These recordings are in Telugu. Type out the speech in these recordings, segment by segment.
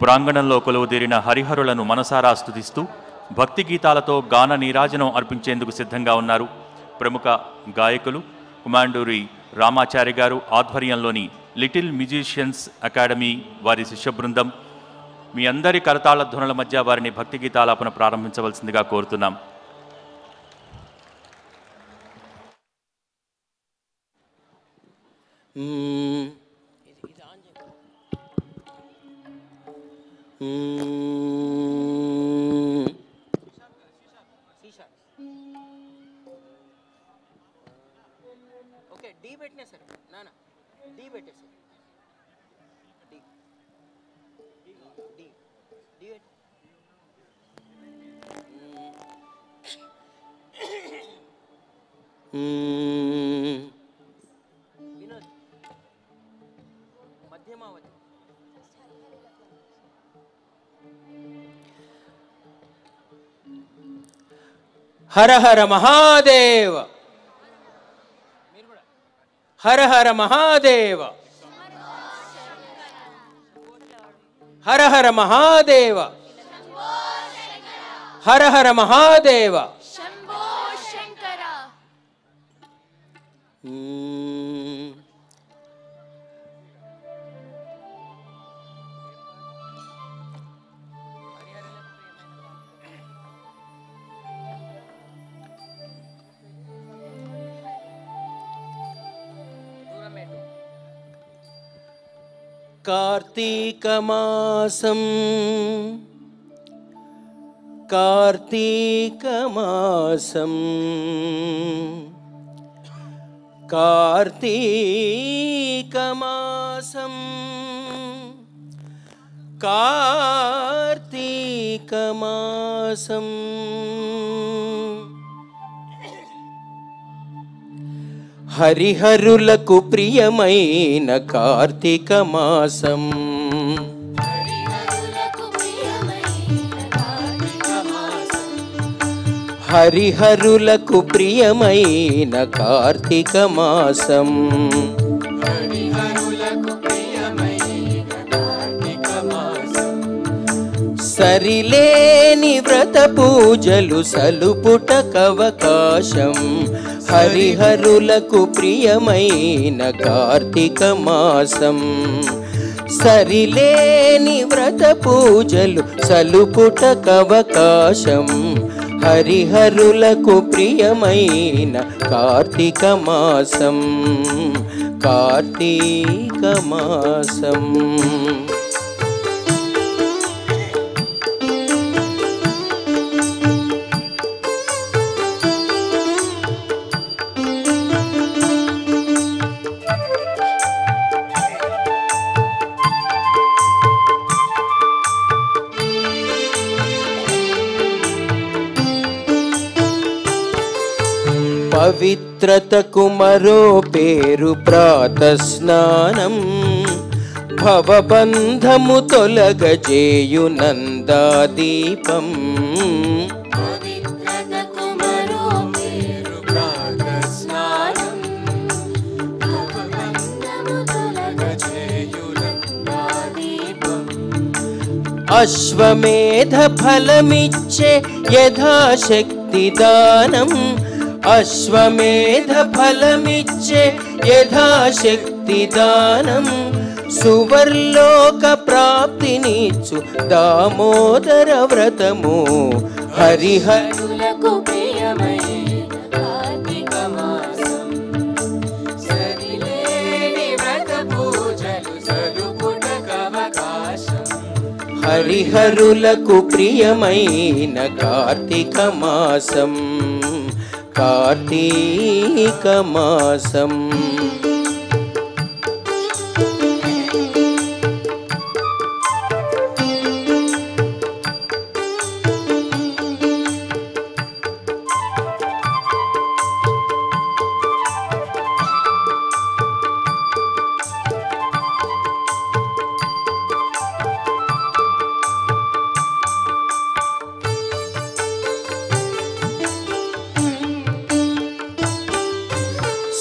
ప్రాంగణంలో కొలువుదీరిన హరిహరులను మనసారా స్తుతిస్తూ భక్తి గీతాలతో గాన నీరాజనం అర్పించేందుకు సిద్ధంగా ఉన్నారు ప్రముఖ గాయకులు కుమాండూరి రామాచారి గారు ఆధ్వర్యంలోని లిటిల్ మ్యూజిషియన్స్ అకాడమీ వారి శిష్య బృందం. మీ అందరి కరతాళ ధ్వనుల మధ్య వారిని భక్తి గీతాలాపన ప్రారంభించవలసిందిగా కోరుతున్నాం. హర హర మహాదేవ, హర హర మహాదేవ, హర హర మహాదేవ, హర హర మహాదేవ. కార్తీక మాసం, కార్తీక మాసం, కార్తీక మాసం, కార్తీక మాసం. హరిహరులకు ప్రియమైన కార్తీక మాసం, హరిహరులకు ప్రియమైన కార్తీక మాసం. సరిలేని వ్రత పూజలు సలుపుటకవకాశం, హరిహరులకు ప్రియమైన కార్తీక మాసం. సరిలేని వ్రత పూజలు సలుపుటకవకాశం, హరిహరులకు ప్రియమైన కార్తీక మాసం, కార్తీక మాసం. పవిత్రతకు మరో పేరు ప్రాతస్నానం, భవబంధము తొలగజేయు నందాదీపం. అశ్వమేధ ఫలమిచ్చే యథాశక్తి దానం, అశ్వమేధ ఫలమిచ్చే యథాశక్తి దానం. సువర్లోక ప్రాప్తినిచ్చు దామోదర వ్రతము, హరిహరులకు ప్రియమైన కార్తీక మాసం. సరిలేని వ్రత పూజలు సలుపుటకవకాశం, హరిహరులకు ప్రియమైన కార్తీక మాసం, కార్తీక మాసం.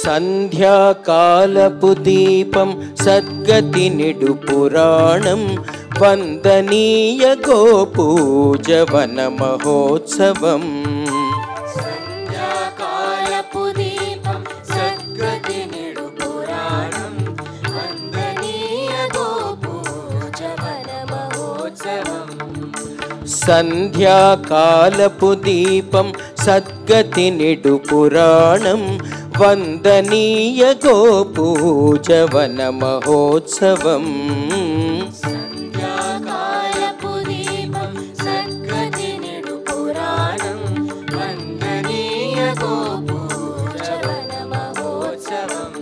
సంధ్యాకాలపు దీపం సద్గతి నిడు పురాణం, వందనీయ గోపూజవన మహోత్సవం సంధ్యాకాలపు దీపం సద్గతి నిడు పురాణం వందనీయ గోపూజవన మహోత్సవం సంధ్యాకాలపు దీపం సద్గతి నిడు పురాణం వందనీయ గోపూజవన మహోత్సవం సంధ్యాకాలపు దీపం సద్గతి నిడు పురాణం వందనీయ గోపూజవన మహోత్సవం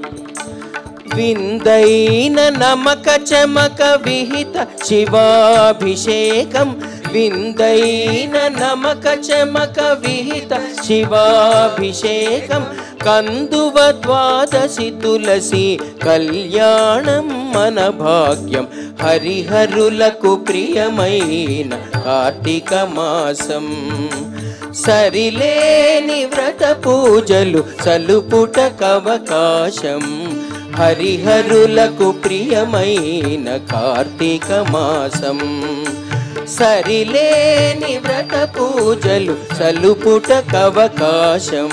విందైన నమక చమక విహిత శివాభిషేకం విందైన నమక చమక విహిత శివాభిషేకం కందువ ద్వాదశి తులసి కళ్యాణం మన భాగ్యం హరిహరులకు ప్రియమైన కార్తీక మాసం సరిలేని వ్రత పూజలు సలుపుటకవకాశం హరిహరులకు ప్రియమైన కార్తీక మాసం సరిలేని వ్రత పూజలు సలుపుటకవకాశం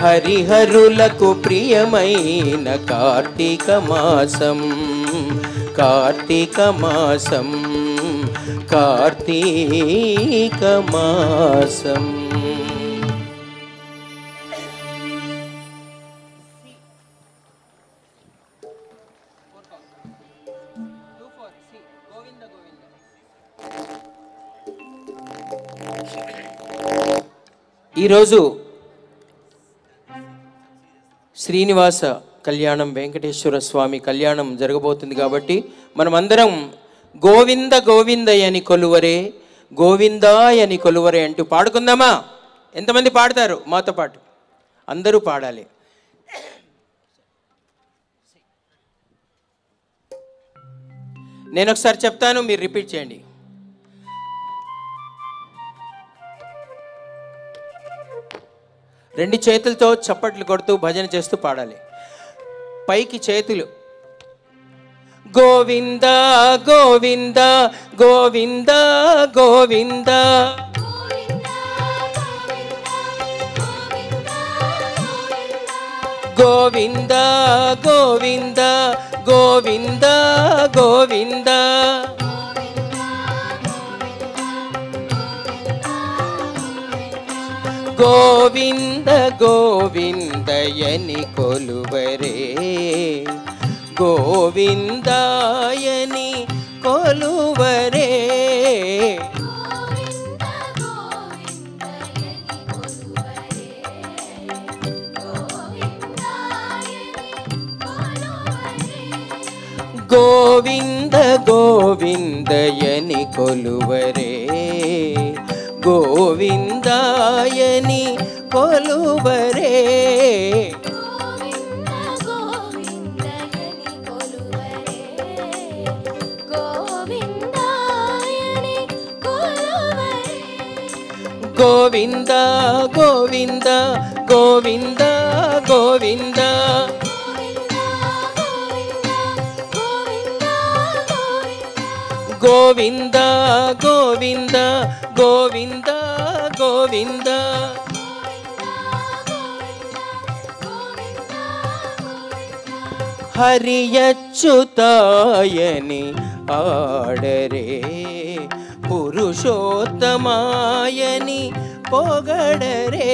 హరిహరులకు ప్రియమైన కార్తీక మాసం కార్తీక మాసం కార్తీక మాసం ఈరోజు శ్రీనివాస కళ్యాణం వెంకటేశ్వర స్వామి కళ్యాణం జరగబోతుంది కాబట్టి మనమందరం గోవింద గోవిందయని కొలువరే గోవిందాయని కొలువరే అంటూ పాడుకుందామా? ఎంతమంది పాడతారు మాతో పాటు? అందరూ పాడాలి. నేను ఒకసారి చెప్తాను, మీరు రిపీట్ చేయండి. రెండు చేతులతో చప్పట్లు కొడుతూ భజన చేస్తూ పాడాలి. పైకి చేతులు. గోవింద గోవింద గోవింద గోవింద గోవింద గోవింద గోవింద గోవింద గోవింద గోవిందయని కొలువరే గోవిందాయని కొలువరే గోవింద గోవిందయని కొలువరే గోవిందాయని కొలువరే గోవింద గోవింద గోవింద గోవింద గోవింద గోవింద గోవింద గోవింద హరియచ్యుతాయని ఆడరే పురుషోత్తమాయని పొగడరే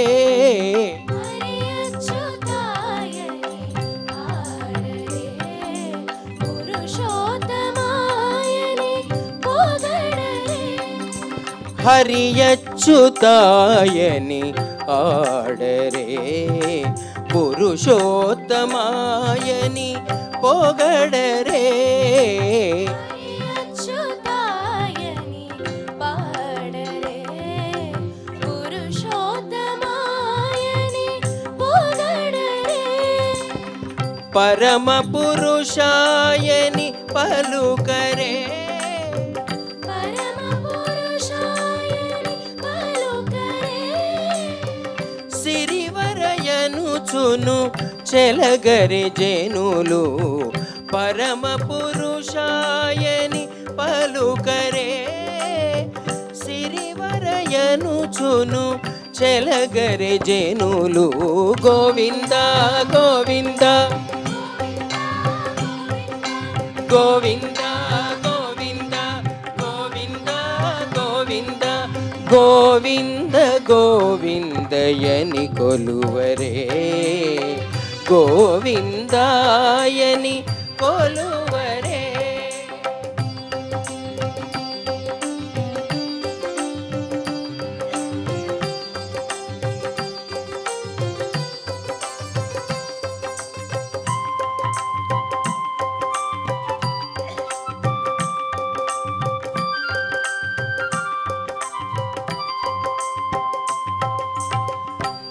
హరియచ్యుతాయని ఆడరే పురుషోత్తమాయని పొగడరే పరమ పురుషాయని పలుకరే సిరివరయనుచును చెలగరి జనులు పరమ పురుషాయని పలుకరే సిరివరయనుచును చెలగరే జనులు గోవింద గోవింద గోవింద గోవింద గోవింద గోవింద గోవింద గోవిందయని కొలువరే గోవిందాయని కొలువరే.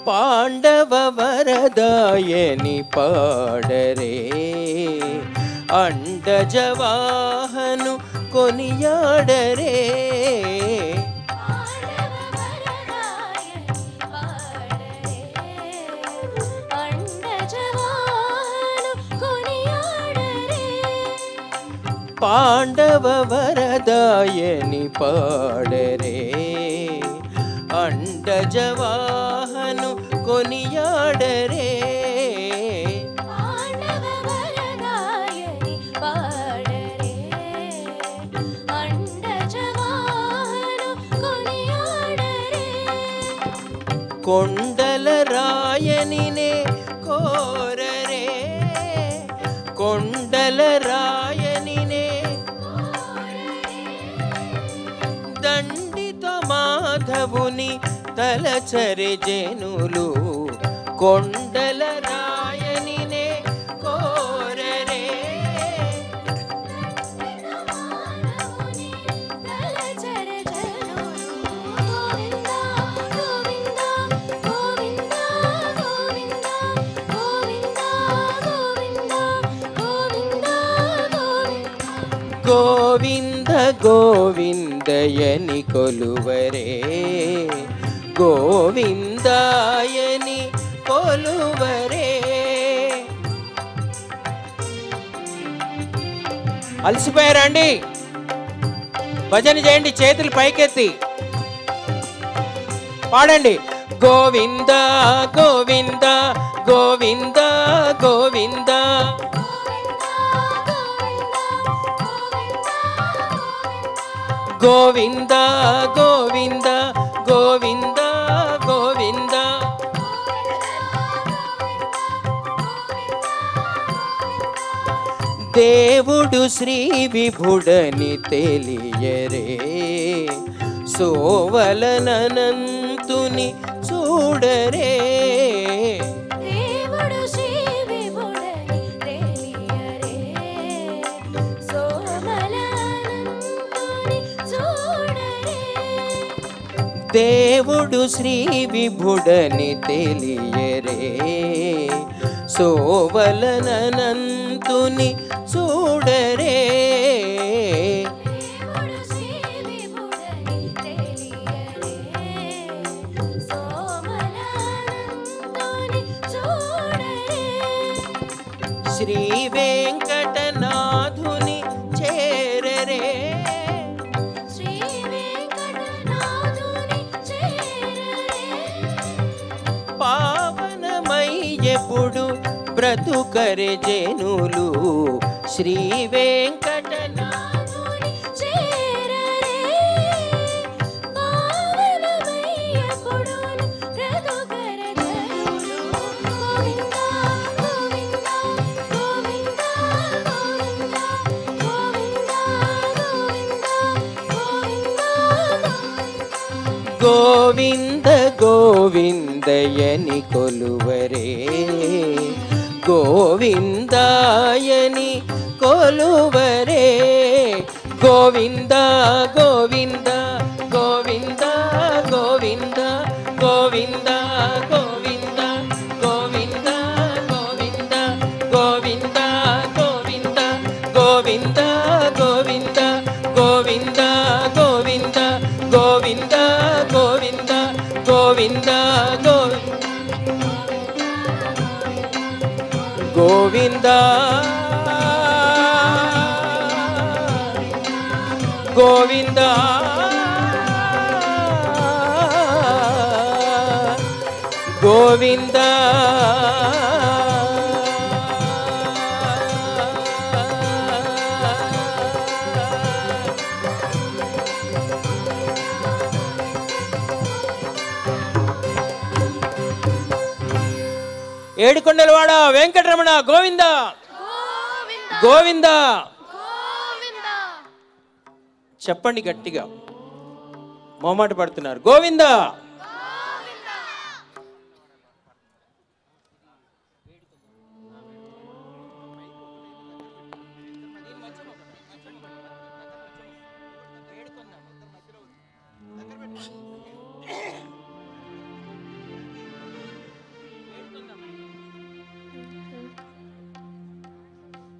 పాండవ వరదాయని పాడరే అండజవాహను కొనియాడరే పాండవ వరదాయని పాడరే అండజవాహను కొనియాడరే కొండల రాయనినే కోరరే కొండల రాయనినే దండిత మాధవుని తలచరే జనులు కొండల రాయనినే కోరరే గోవింద గోవిందయని కొలువరే గోవిందాయని కొలువరే. అలసిపోయారండి? భజన చేయండి, చేతులు పైకెత్తి పాడండి. గోవింద గోవింద గోవింద గోవింద గోవింద గోవింద గోవింద గోవింద దేవుడు శ్రీ విభుడని తెలియరే సోవలనంతుని చూడరే దేవుడు శ్రీ విభుడని తెలియరే సోవలనంతుని చూడరే శ్రీ వెంకటనాథుని చేరరే పావనమయ్యెప్పుడు బ్రతుకరే జనులు శ్రీ వెంకటనాథుని చేరరే పావనమయ్యెప్పుడు బ్రతుకరే జనులు గోవింద గోవింద గోవింద గోవింద గోవింద గోవింద గోవిందయని కొలువరే గోవిందాయని కొలువరే గోవింద గోవింద గోవింద గోవింద గోవింద గోవింద గోవింద గోవింద గోవింద గోవింద గోవింద గోవింద గోవింద గోవింద గోవింద గోవింద గోవింద గోవింద గోవింద గోవింద ఏడుకొండలవాడ వెంకటరమణ గోవింద గోవింద చెప్పండి గట్టిగా, మొహమాట పడుతున్నారు. గోవింద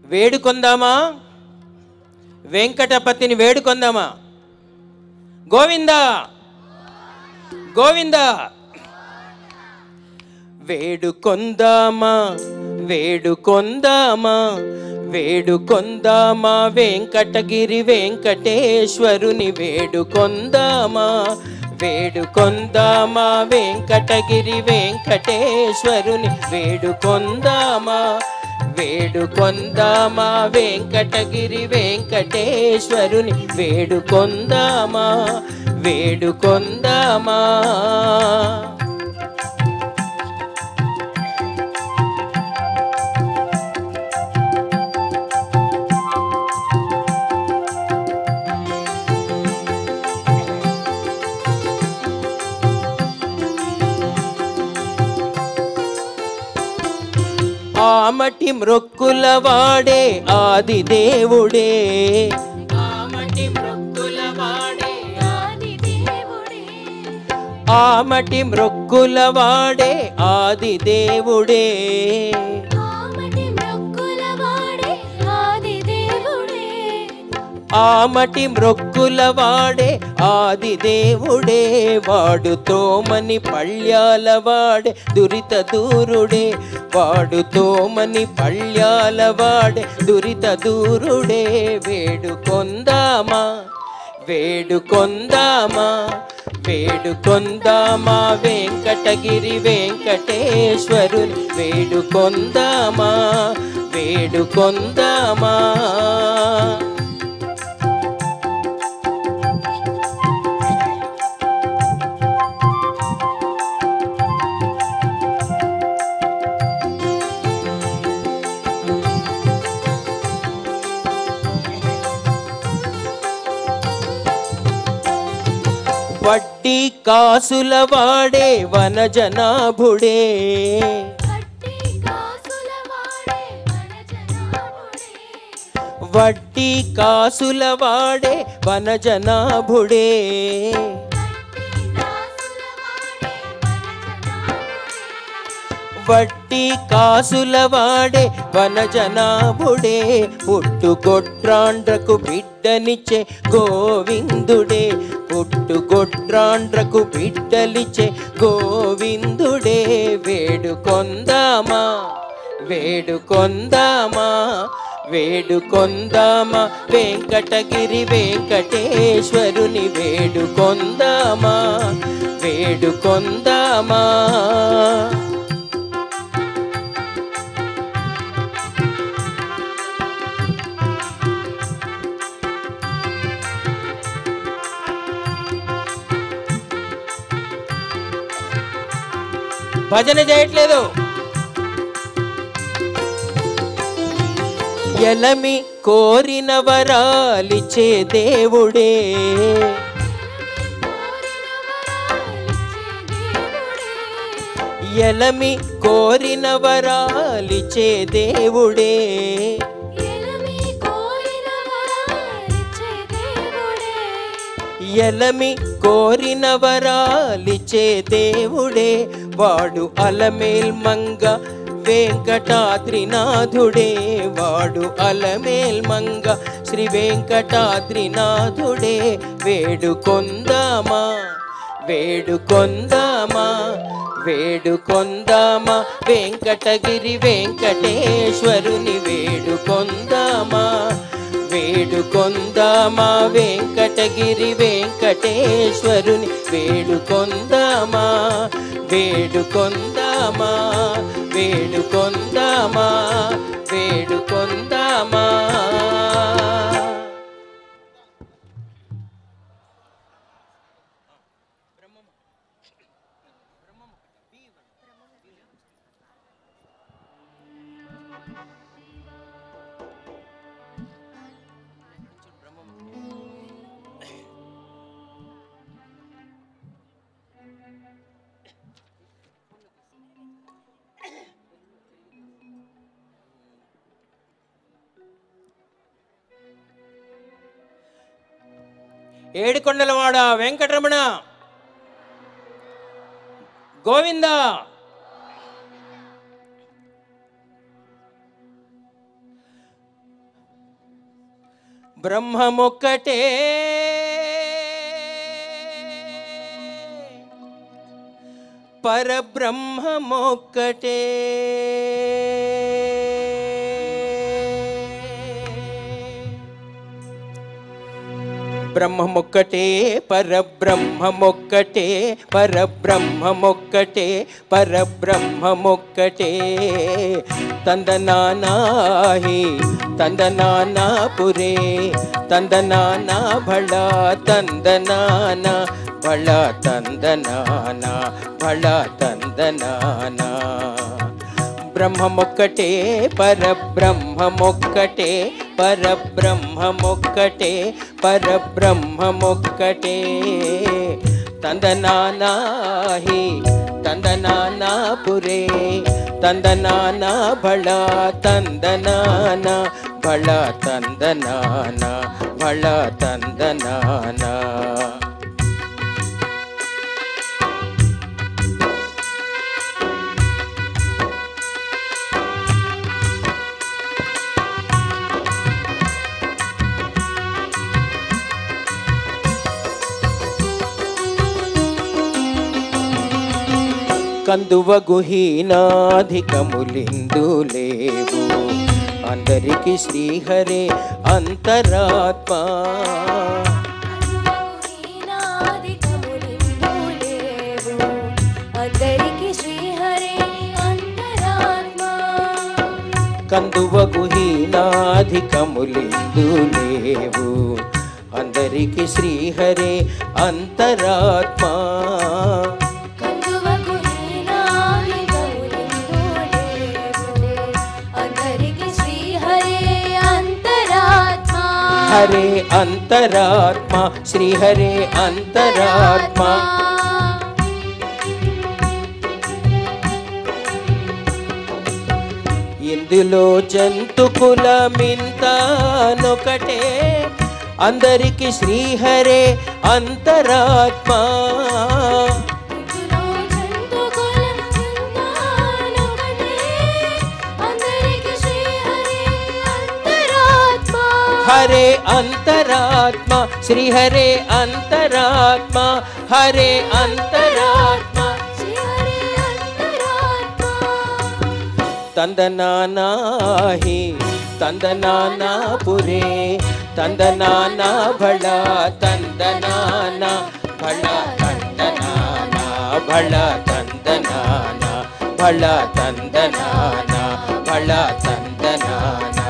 వేడుకొందామా, వెంకటపతిని వేడుకొందామా. గోవింద గోవింద వేడుకొందామా వేడుకొందామా వేడుకొందామా వెంకటగిరి వెంకటేశ్వరుని వేడుకొందామా వేడుకొందామా వెంకటగిరి వెంకటేశ్వరుని వేడుకొందామా వేడుకొందామా వెంకటగిరి వెంకటేశ్వరుని వేడుకొందామా వేడుకొందామా. ఆమటి మ్రొక్కుల వాడే ఆది దేవుడే ఆమటి మ్రొక్కుల వాడే ఆది దేవుడే ఆమటి మ్రొక్కుల వాడే ఆది దేవుడే ఆమటి మ్రొక్కుల వాడే ఆది దేవుడే ఆమటి మ్రొక్కుల వాడే ఆది దేవుడే వాడు తోమని పళ్ళ్యాల వాడే దురిత దూరుడే వాడు తోమని పళ్ళ్యాల వాడే దురిత దూరుడే వేడుకొందామా వేడుకొందామా వేడుకొందామా వెంకటగిరి వెంకటేశ్వరుని వేడుకొందామా వేడుకొందామా. వడ్డీ కాసుల వాడే వనజనాభుడే వడ్డీ కాసుల వాడే వనజనాభుడే వడ్డీ కాసుల వాడే వనజనాభుడే పుట్టుగొడ్రాండ్రకు బిడ్డనిచ్చే గోవిందుడే పుట్టుగొడ్రాండ్రకు బిడ్డలిచ్చే గోవిందుడే వేడుకొందామా వేడుకొందామా వేడుకొందామా వెంకటగిరి వెంకటేశ్వరుని వేడుకొందామా వేడుకొందామా. భజన చేయట్లేదు. ఎలమి కోరిన వరాలిచ్చే దేవుడే ఎలమి కోరిన వరాలిచ్చే దేవుడే ఎలమి కోరిన వరాలిచ్చే దేవుడే వాడు అలమేల్ మంగ వెంకటాద్రినాథుడే వాడు అలమేల్ మంగ శ్రీ వెంకటాద్రినాథుడే వేడుకొందామా వేడుకొందామా వేడుకొందామా వెంకటగిరి వెంకటేశ్వరుని వేడుకొందామా వేడుకొందామా వెంకటగిరి వెంకటేశ్వరుని వేడుకొందామా వేడుకొందామా వేడుకొందామా వేడుకొందామా. ఏడుకొండలవాడ వెంకటరమణ గోవింద. బ్రహ్మమొక్కటే పరబ్రహ్మమొక్కటే బ్రహ్మమొక్కటే పరబ్రహ్మమొక్కటే పరబ్రహ్మమొక్కటే పరబ్రహ్మమొక్కటే. తందనానాహి తందనానాపురే తందనానా భళ తందనానా భళ తందనానా భళ తందనానా. బ్రహ్మమొక్కటే పరబ్రహ్మమొక్కటే పరబ్రహ్మమొక్కటే పరబ్రహ్మమొక్కటే. తందనానాహి తందనానాపురే తందనానా భళ తందనానా భళ తందనానా భళ తందనానా. కందువ గుహీనాధికములిందు లేవు అందరికి శ్రీహరే అంతరాత్మ. కందువ గుహీనాధికములిందు లేవు అందరికి శ్రీహరే అంతరాత్మ. హరే అంతరాత్మ శ్రీహరే అంతరాత్మ. ఇందులో జంతు కులమింతనొకటే అందరికి శ్రీహరే అంతరాత్మ. హరే అంతరాత్మ శ్రీహరే అంతరాత్మ హరే అంతరాత్మ తందనానాహి తందనానాపురే తందనానా భళ తందనానా భళ తందనానా భళ తందనానా భళ తందనానా భళ తందనానా.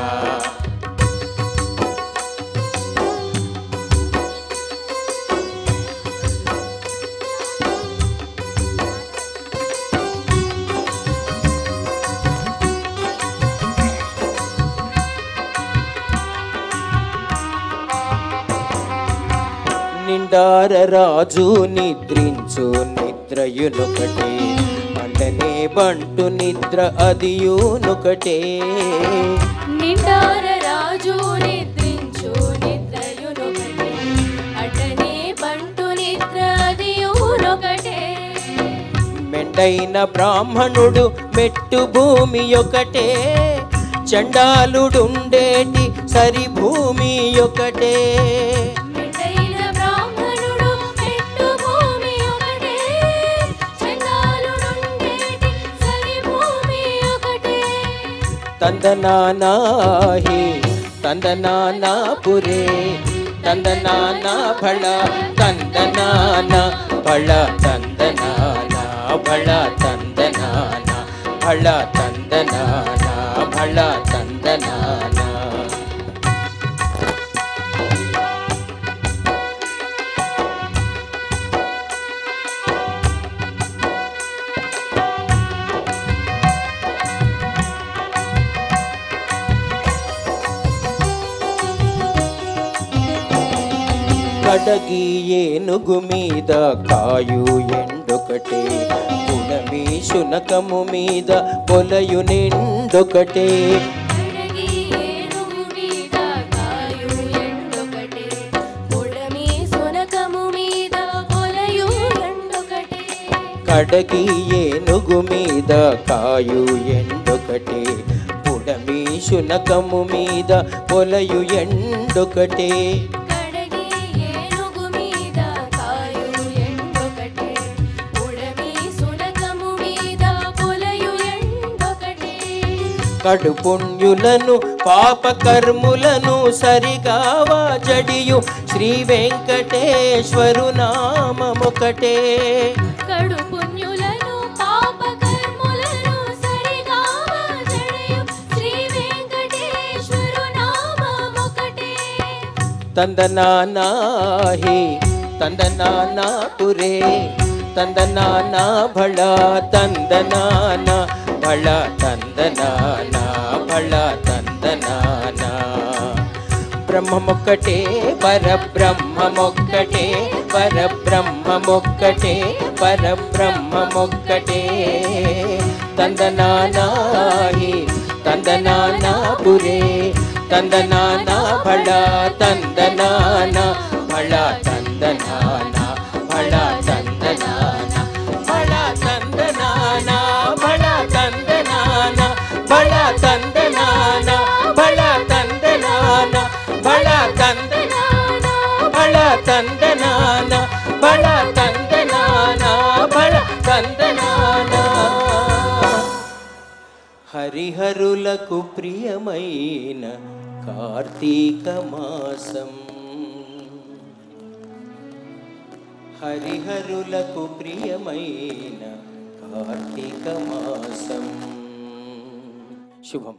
నిండార రాజు నిద్రించు నిద్రయునొకటే అంటనే బంటు నిద్ర అదియునొకటే. నిండార రాజు నిద్రించు నిద్రయునొకటే అటనే బంటు నిద్ర అదియునొకటే. మెండైన బ్రాహ్మణుడు మెట్టు భూమి ఒకటే చండాలుడుండేటి సరి భూమి ఒకటే. తందనానాహి తందనానా పురే తందనానా ఫళ తందనానా ఫళ తందనానా ఫళ తందనానా ఫళ తందనానా ఫళ తందనానా. కడగి ఏనుగు మీద కాయు ఎండొకటే పుడమి శునకము మీద పొలయు నిండొకటే. కడగి ఏనుగు మీద కాయు ఎండొకటే పుడమి శునకము మీద పొలయు ఎండొకటే. కడు పుణ్యులను పాపకర్ములను సరిగావా జడియు శ్రీ వెంకటేశ్వరు నామమొకటే. కడు పుణ్యులను పాపకర్ములను సరిగావా జడియు శ్రీ వెంకటేశ్వరు నామమొకటే. తందనానా హి తందనానా పురే తందనానా భళ తందనానా భళ తందనానా భళ తందనానా. బ్రహ్మమొక్కటే పరబ్రహ్మమొక్కటే పరబ్రహ్మమొక్కటే పరబ్రహ్మమొక్కటే. తందనానా హి తందనానా పురే తందనానా భళ తందనానా భళ తందనానా భళ తందనానా భళ తందనానా భళ తందనానా భళ తందనానా భళ తందనానా భళ తందనానా భళ తందనానా భళ తందనానా భళ తందనానా. హరిహరులకు ప్రియమైన కార్తీక మాసం హరిహరులకు ప్రియమైన కార్తీక మాసం. శుభం.